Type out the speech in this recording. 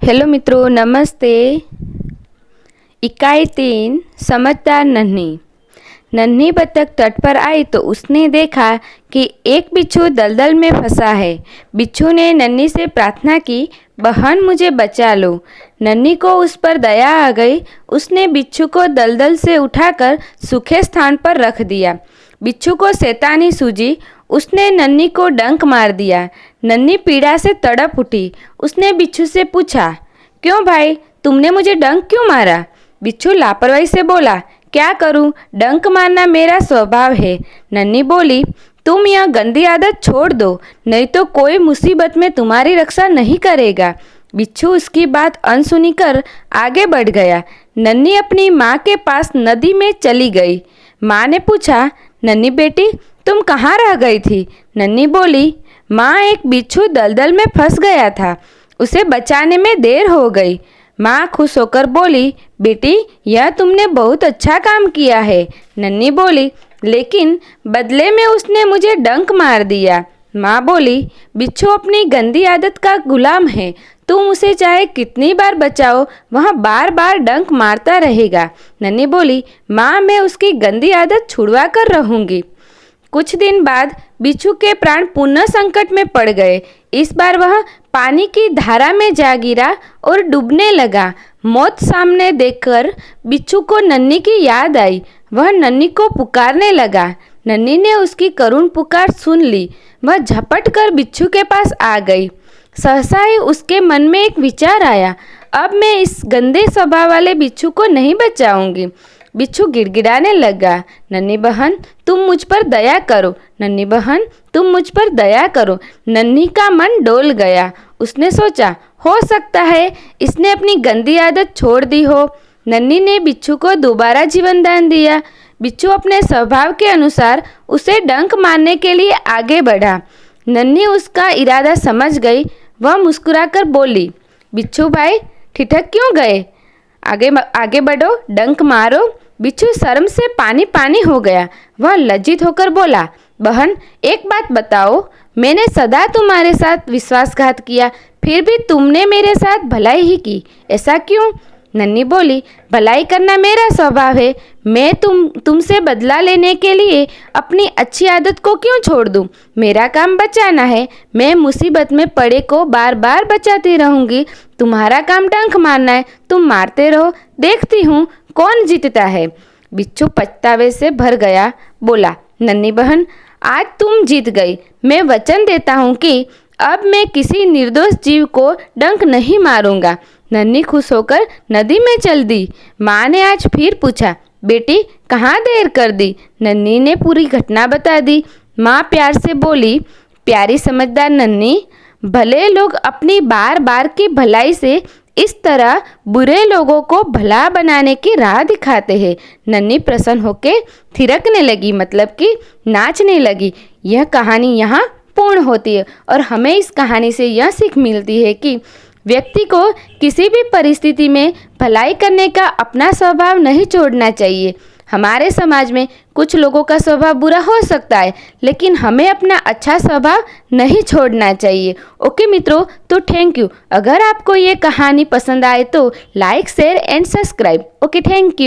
Hello मित्रों, नमस्ते। इकाई 3 समझदार नन्ही। नन्ही बतख तट पर आई तो उसने देखा कि एक बिच्छू दलदल में फंसा है। बिच्छू ने नन्ही से प्रार्थना की, बहन मुझे बचा लो। नन्ही को उस पर दया आ गई। उसने बिच्छू को दलदल से उठाकर सूखे स्थान पर रख दिया। बिच्छू को शैतानी सूझी। उसने नन्ही को डंक मार दिया। नन्ही पीड़ा से तड़प उठी। उसने बिच्छू से पूछा, क्यों भाई, तुमने मुझे डंक क्यों मारा? बिच्छू लापरवाही से बोला, क्या करूं, डंक मारना मेरा स्वभाव है। नन्ही बोली, तुम यह गंदी आदत छोड़ दो, नहीं तो कोई मुसीबत में तुम्हारी रक्षा नहीं करेगा। बिच्छू उसकी बात अनसुनी कर आगे बढ़ गया। नन्ही अपनी माँ के पास नदी में चली गई। माँ ने पूछा, नन्ही बेटी, तुम कहाँ रह गई थी? नन्ही बोली, माँ, एक बिच्छू दलदल में फंस गया था, उसे बचाने में देर हो गई। माँ खुश होकर बोली, बेटी, यह तुमने बहुत अच्छा काम किया है। नन्ही बोली, लेकिन बदले में उसने मुझे डंक मार दिया। माँ बोली, बिच्छू अपनी गंदी आदत का गुलाम है, तुम उसे चाहे कितनी बार बचाओ, वह बार बार डंक मारता रहेगा। नन्ही बोली, माँ, मैं उसकी गंदी आदत छुड़वा कर रहूँगी। कुछ दिन बाद बिच्छू के प्राण पुनः संकट में पड़ गए। इस बार वह पानी की धारा में जा गिरा और डूबने लगा। मौत सामने देखकर बिच्छू को नन्ही की याद आई। वह नन्ही को पुकारने लगा। नन्ही ने उसकी करुण पुकार सुन ली। वह झपट कर बिच्छू के पास आ गई। सहसा ही उसके मन में एक विचार आया, अब मैं इस गंदे स्वभाव वाले बिच्छू को नहीं बचाऊंगी। बिच्छू गिड़गिड़ाने लगा, नन्ही बहन, तुम मुझ पर दया करो। नन्ही बहन, तुम मुझ पर दया करो। नन्ही का मन डोल गया। उसने सोचा, हो सकता है इसने अपनी गंदी आदत छोड़ दी हो। नन्ही ने बिच्छू को दोबारा जीवन दान दिया। बिच्छू अपने स्वभाव के अनुसार उसे डंक मारने के लिए आगे बढ़ा। नन्ही उसका इरादा समझ गई। वह मुस्कुराकर बोली, बिच्छू भाई, ठिठक क्यों गए? आगे बढ़ो, डंक मारो। बिच्छू शर्म से पानी पानी हो गया। वह लज्जित होकर बोला, बहन, एक बात बताओ, मैंने सदा तुम्हारे साथ विश्वासघात किया, फिर भी तुमने मेरे साथ भलाई ही की, ऐसा क्यों? नन्ही बोली, भलाई करना मेरा स्वभाव है। मैं तुमसे बदला लेने के लिए अपनी अच्छी आदत को क्यों छोड़ दूं? मेरा काम बचाना है। मैं मुसीबत में पड़े को बार बार बचाती रहूंगी। तुम्हारा काम डंक मारना है, तुम मारते रहो, देखती हूँ कौन जीतता है। बिच्छू पछतावे से भर गया। बोला, नन्ही बहन, आज तुम जीत गई। मैं वचन देता हूँ कि अब मैं किसी निर्दोष जीव को डंक नहीं मारूंगा। नन्ही खुश होकर नदी में चल दी। माँ ने आज फिर पूछा, बेटी, कहाँ देर कर दी? नन्ही ने पूरी घटना बता दी। माँ प्यार से बोली, प्यारी समझदार नन्ही, भले लोग अपनी बार बार की भलाई से इस तरह बुरे लोगों को भला बनाने की राह दिखाते हैं। नन्ही प्रसन्न होकर थिरकने लगी, मतलब कि नाचने लगी। यह कहानी यहाँ पूर्ण होती है और हमें इस कहानी से यह सीख मिलती है कि व्यक्ति को किसी भी परिस्थिति में भलाई करने का अपना स्वभाव नहीं छोड़ना चाहिए। हमारे समाज में कुछ लोगों का स्वभाव बुरा हो सकता है, लेकिन हमें अपना अच्छा स्वभाव नहीं छोड़ना चाहिए। ओके मित्रों, तो थैंक यू। अगर आपको ये कहानी पसंद आए तो like, share and subscribe. Okay, thank you.